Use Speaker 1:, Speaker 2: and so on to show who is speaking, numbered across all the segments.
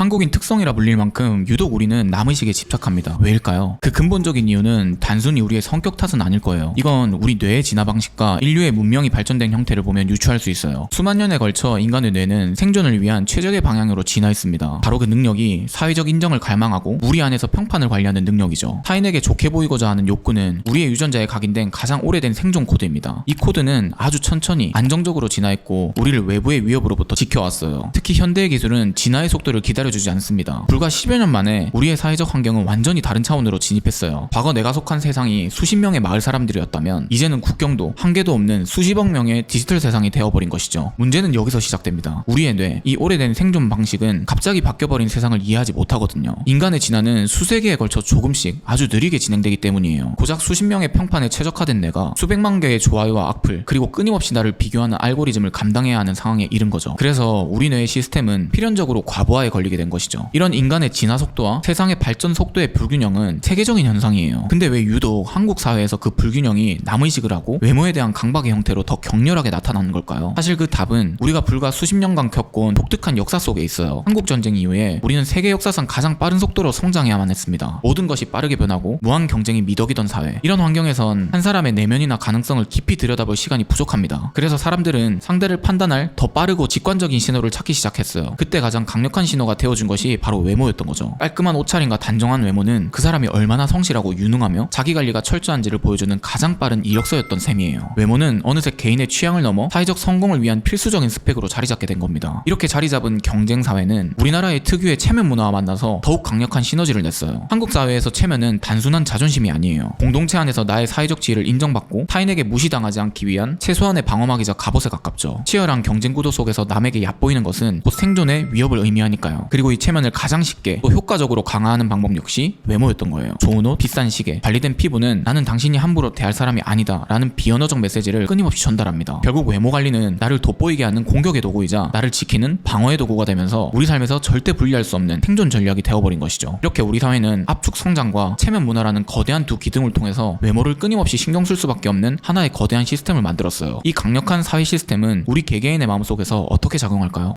Speaker 1: 한국인 특성이라 불릴 만큼 유독 우리는 남의식에 집착합니다. 왜일까요? 그 근본적인 이유는 단순히 우리의 성격 탓은 아닐 거예요. 이건 우리 뇌의 진화 방식과 인류의 문명이 발전된 형태를 보면 유추할 수 있어요. 수만 년에 걸쳐 인간의 뇌는 생존을 위한 최적의 방향으로 진화했습니다. 바로 그 능력이 사회적 인정을 갈망하고 무리 안에서 평판을 관리하는 능력이죠. 타인에게 좋게 보이고자 하는 욕구는 우리의 유전자에 각인된 가장 오래된 생존 코드입니다. 이 코드는 아주 천천히 안정적으로 진화했고 우리를 외부의 위협으로부터 지켜왔어요. 특히 현대의 기술은 진화의 속도를 기다려주지 않습니다. 불과 10여 년 만에 우리의 사회적 환경은 완전히 다른 차원으로 진입했어요. 과거 내가 속한 세상이 수십 명의 마을 사람들이었다면 이제는 국경도 한계도 없는 수십억 명의 디지털 세상이 되어버린 것이죠. 문제는 여기서 시작됩니다. 우리의 뇌, 이 오래된 생존 방식은 갑자기 바뀌어버린 세상을 이해하지 못하거든요. 인간의 진화는 수세기에 걸쳐 조금씩 아주 느리게 진행되기 때문이에요. 고작 수십 명의 평판에 최적화된 뇌가 수백만 개의 좋아요와 악플 그리고 끊임없이 나를 비교하는 알고리즘을 감당해야 하는 상황에 이른 거죠. 그래서 우리 뇌의 시스템은 필연적으로 과부하에 걸리게 된 것이죠. 이런 인간의 진화 속도와 세상의 발전 속도의 불균형은 세계적인 현상이에요. 근데 왜 유독 한국 사회에서 그 불균형이 남의식을 하고 외모에 대한 강박의 형태로 더 격렬하게 나타나는 걸까요? 사실 그 답은 우리가 불과 수십 년간 겪어온 독특한 역사 속에 있어요. 한국 전쟁 이후에 우리는 세계 역사상 가장 빠른 속도로 성장해야만 했습니다. 모든 것이 빠르게 변하고 무한 경쟁이 미덕이던 사회. 이런 환경에선 한 사람의 내면이나 가능성을 깊이 들여다볼 시간이 부족합니다. 그래서 사람들은 상대를 판단할 더 빠르고 직관적인 신호를 찾기 시작했어요. 그때 가장 강력한 신호가 되어준 것이 바로 외모였던 거죠. 깔끔한 옷차림과 단정한 외모는 그 사람이 얼마나 성실하고 유능하며 자기관리가 철저한지를 보여주는 가장 빠른 이력서였던 셈이에요. 외모는 어느새 개인의 취향을 넘어 사회적 성공을 위한 필수적인 스펙으로 자리잡게 된 겁니다. 이렇게 자리잡은 경쟁사회는 우리나라의 특유의 체면 문화와 만나서 더욱 강력한 시너지를 냈어요. 한국 사회에서 체면은 단순한 자존심이 아니에요. 공동체 안에서 나의 사회적 지위를 인정받고 타인에게 무시당하지 않기 위한 최소한의 방어막이자 갑옷에 가깝죠. 치열한 경쟁 구도 속에서 남에게 얕보이는 것은 곧 생존의 위협을 의미하니까요. 그리고 이 체면을 가장 쉽게 또 효과적으로 강화하는 방법 역시 외모였던 거예요. 좋은 옷, 비싼 시계, 관리된 피부는 나는 당신이 함부로 대할 사람이 아니다 라는 비언어적 메시지를 끊임없이 전달합니다. 결국 외모 관리는 나를 돋보이게 하는 공격의 도구이자 나를 지키는 방어의 도구가 되면서 우리 삶에서 절대 분리할 수 없는 생존 전략이 되어버린 것이죠. 이렇게 우리 사회는 압축 성장과 체면 문화라는 거대한 두 기둥을 통해서 외모를 끊임없이 신경 쓸 수밖에 없는 하나의 거대한 시스템을 만들었어요. 이 강력한 사회 시스템은 우리 개개인의 마음속에서 어떻게 작용할까요?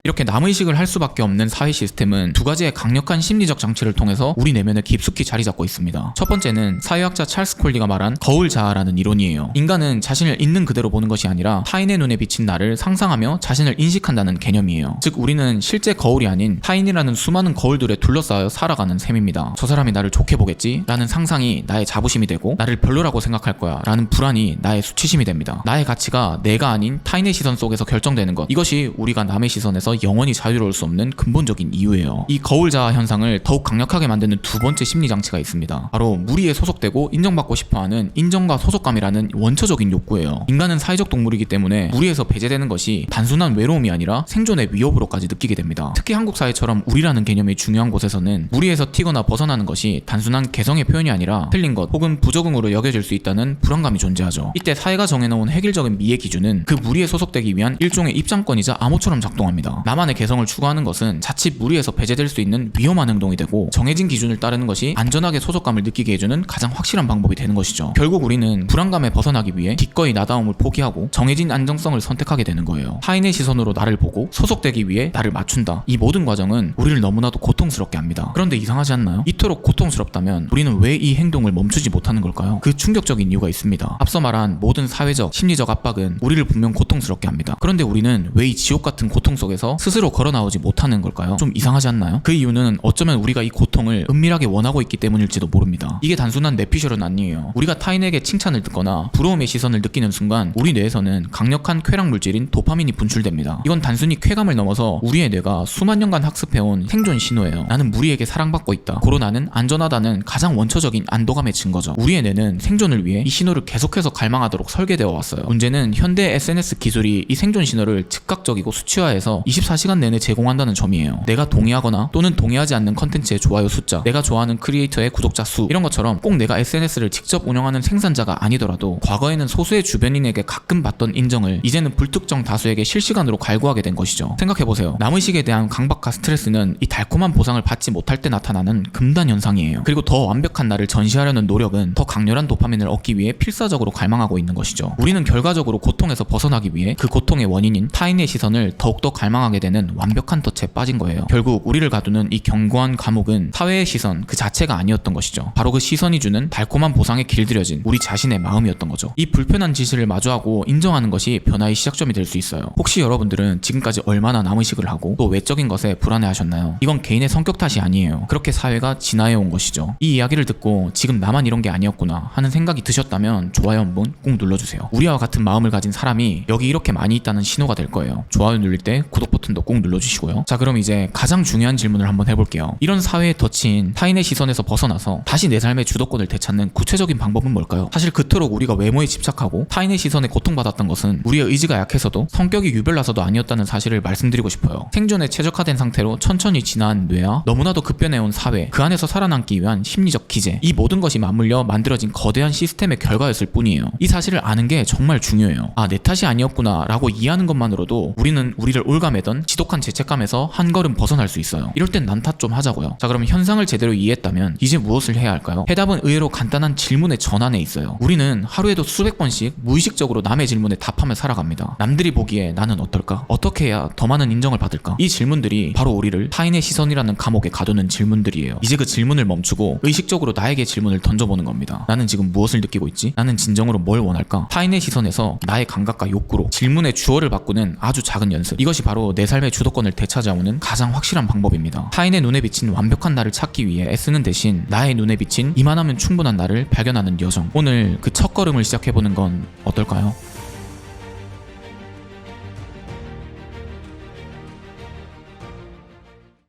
Speaker 1: 이렇게 남의식을 할 수밖에 없는 사회 시스템은 두 가지의 강력한 심리적 장치를 통해서 우리 내면에 깊숙이 자리 잡고 있습니다. 첫 번째는 사회학자 찰스 콜디가 말한 거울 자아라는 이론이에요. 인간은 자신을 있는 그대로 보는 것이 아니라 타인의 눈에 비친 나를 상상하며 자신을 인식한다는 개념이에요. 즉 우리는 실제 거울이 아닌 타인이라는 수많은 거울들에 둘러싸여 살아가는 셈입니다. 저 사람이 나를 좋게 보겠지? 라는 상상이 나의 자부심이 되고 나를 별로라고 생각할 거야 라는 불안이 나의 수치심이 됩니다. 나의 가치가 내가 아닌 타인의 시선 속에서 결정되는 것, 이것이 우리가 남의 시선에서 영원히 자유로울 수 없는 근본적인 이유예요. 이 거울자아 현상을 더욱 강력하게 만드는 두 번째 심리 장치가 있습니다. 바로 무리에 소속되고 인정받고 싶어하는 인정과 소속감이라는 원초적인 욕구예요. 인간은 사회적 동물이기 때문에 무리에서 배제되는 것이 단순한 외로움이 아니라 생존의 위협으로까지 느끼게 됩니다. 특히 한국 사회처럼 우리라는 개념이 중요한 곳에서는 무리에서 튀거나 벗어나는 것이 단순한 개성의 표현이 아니라 틀린 것 혹은 부적응으로 여겨질 수 있다는 불안감이 존재하죠. 이때 사회가 정해놓은 획일적인 미의 기준은 그 무리에 소속되기 위한 일종의 입장권이자 암호처럼 작동합니다. 나만의 개성을 추구하는 것은 자칫 무리에서 배제될 수 있는 위험한 행동이 되고 정해진 기준을 따르는 것이 안전하게 소속감을 느끼게 해주는 가장 확실한 방법이 되는 것이죠. 결국 우리는 불안감에 벗어나기 위해 기꺼이 나다움을 포기하고 정해진 안정성을 선택하게 되는 거예요. 타인의 시선으로 나를 보고 소속되기 위해 나를 맞춘다. 이 모든 과정은 우리를 너무나도 고통스럽게 합니다. 그런데 이상하지 않나요? 이토록 고통스럽다면 우리는 왜 이 행동을 멈추지 못하는 걸까요? 그 충격적인 이유가 있습니다. 앞서 말한 모든 사회적, 심리적 압박은 우리를 분명 고통스럽게 합니다. 그런데 우리는 왜 이 지옥 같은 고통 속에서 스스로 걸어 나오지 못하는 걸까요? 좀 이상하지 않나요? 그 이유는 어쩌면 우리가 이 고통을 은밀하게 원하고 있기 때문일지도 모릅니다. 이게 단순한 뇌피셜은 아니에요. 우리가 타인에게 칭찬을 듣거나 부러움의 시선을 느끼는 순간 우리 뇌에서는 강력한 쾌락 물질인 도파민이 분출됩니다. 이건 단순히 쾌감을 넘어서 우리의 뇌가 수만 년간 학습해온 생존 신호예요. 나는 무리에게 사랑받고 있다. 고로 나는 안전하다는 가장 원초적인 안도감의 증거죠. 우리의 뇌는 생존을 위해 이 신호를 계속해서 갈망하도록 설계되어 왔어요. 문제는 현대 SNS 기술이 이 생존 신호를 즉각적이고 수치화해서 24시간 내내 제공한다는 점이에요. 내가 동의하거나 또는 동의하지 않는 컨텐츠의 좋아요 숫자, 내가 좋아하는 크리에이터의 구독자 수, 이런 것처럼 꼭 내가 SNS를 직접 운영하는 생산자가 아니더라도 과거에는 소수의 주변인에게 가끔 받던 인정을 이제는 불특정 다수에게 실시간으로 갈구하게 된 것이죠. 생각해보세요. 남의식에 대한 강박과 스트레스는 이 달콤한 보상을 받지 못할 때 나타나는 금단 현상이에요. 그리고 더 완벽한 나를 전시하려는 노력은 더 강렬한 도파민을 얻기 위해 필사적으로 갈망하고 있는 것이죠. 우리는 결과적으로 고통에서 벗어나기 위해 그 고통의 원인인 타인의 시선을 더욱더 갈망하게 절망하게 되는 완벽한 덫에 빠진 거예요. 결국 우리를 가두는 이 견고한 감옥은 사회의 시선 그 자체가 아니었던 것이죠. 바로 그 시선이 주는 달콤한 보상에 길들여진 우리 자신의 마음이었던 거죠. 이 불편한 진실을 마주하고 인정하는 것이 변화의 시작점이 될 수 있어요. 혹시 여러분들은 지금까지 얼마나 남의식을 하고 또 외적인 것에 불안해하셨나요? 이건 개인의 성격 탓이 아니에요. 그렇게 사회가 진화해온 것이죠. 이 이야기를 듣고 지금 나만 이런 게 아니었구나 하는 생각이 드셨다면 좋아요 한번 꼭 눌러주세요. 우리와 같은 마음을 가진 사람이 여기 이렇게 많이 있다는 신호가 될 거예요. 좋아요 누릴 때 구독 버튼도 꼭 눌러주시고요. 자, 그럼 이제 가장 중요한 질문을 한번 해볼게요. 이런 사회에 덫인 타인의 시선에서 벗어나서 다시 내 삶의 주도권을 되찾는 구체적인 방법은 뭘까요? 사실 그토록 우리가 외모에 집착하고 타인의 시선에 고통받았던 것은 우리의 의지가 약해서도 성격이 유별나서도 아니었다는 사실을 말씀드리고 싶어요. 생존에 최적화된 상태로 천천히 진화한 뇌와 너무나도 급변해온 사회, 그 안에서 살아남기 위한 심리적 기제, 이 모든 것이 맞물려 만들어진 거대한 시스템의 결과였을 뿐이에요. 이 사실을 아는 게 정말 중요해요. 아, 내 탓이 아니었구나 라고 이해하는 것만으로도 우리는 우리를 올가매던 지독한 죄책감에서 한 걸음 벗어날 수 있어요. 이럴 땐 난 탓 좀 하자고요. 자, 그럼 현상을 제대로 이해했다면 이제 무엇을 해야 할까요? 해답은 의외로 간단한 질문의 전환에 있어요. 우리는 하루에도 수백 번씩 무의식적으로 남의 질문에 답하며 살아갑니다. 남들이 보기에 나는 어떨까? 어떻게 해야 더 많은 인정을 받을까? 이 질문들이 바로 우리를 타인의 시선이라는 감옥에 가두는 질문들이에요. 이제 그 질문을 멈추고 의식적으로 나에게 질문을 던져보는 겁니다. 나는 지금 무엇을 느끼고 있지? 나는 진정으로 뭘 원할까? 타인의 시선에서 나의 감각과 욕구로 질문의 주어를 바꾸는 아주 작은 연습. 이것이 바로 내 삶의 주도권을 되찾아오는 가장 확실한 방법입니다. 타인의 눈에 비친 완벽한 나를 찾기 위해 애쓰는 대신 나의 눈에 비친 이만하면 충분한 나를 발견하는 여정. 오늘 그 첫걸음을 시작해보는 건 어떨까요?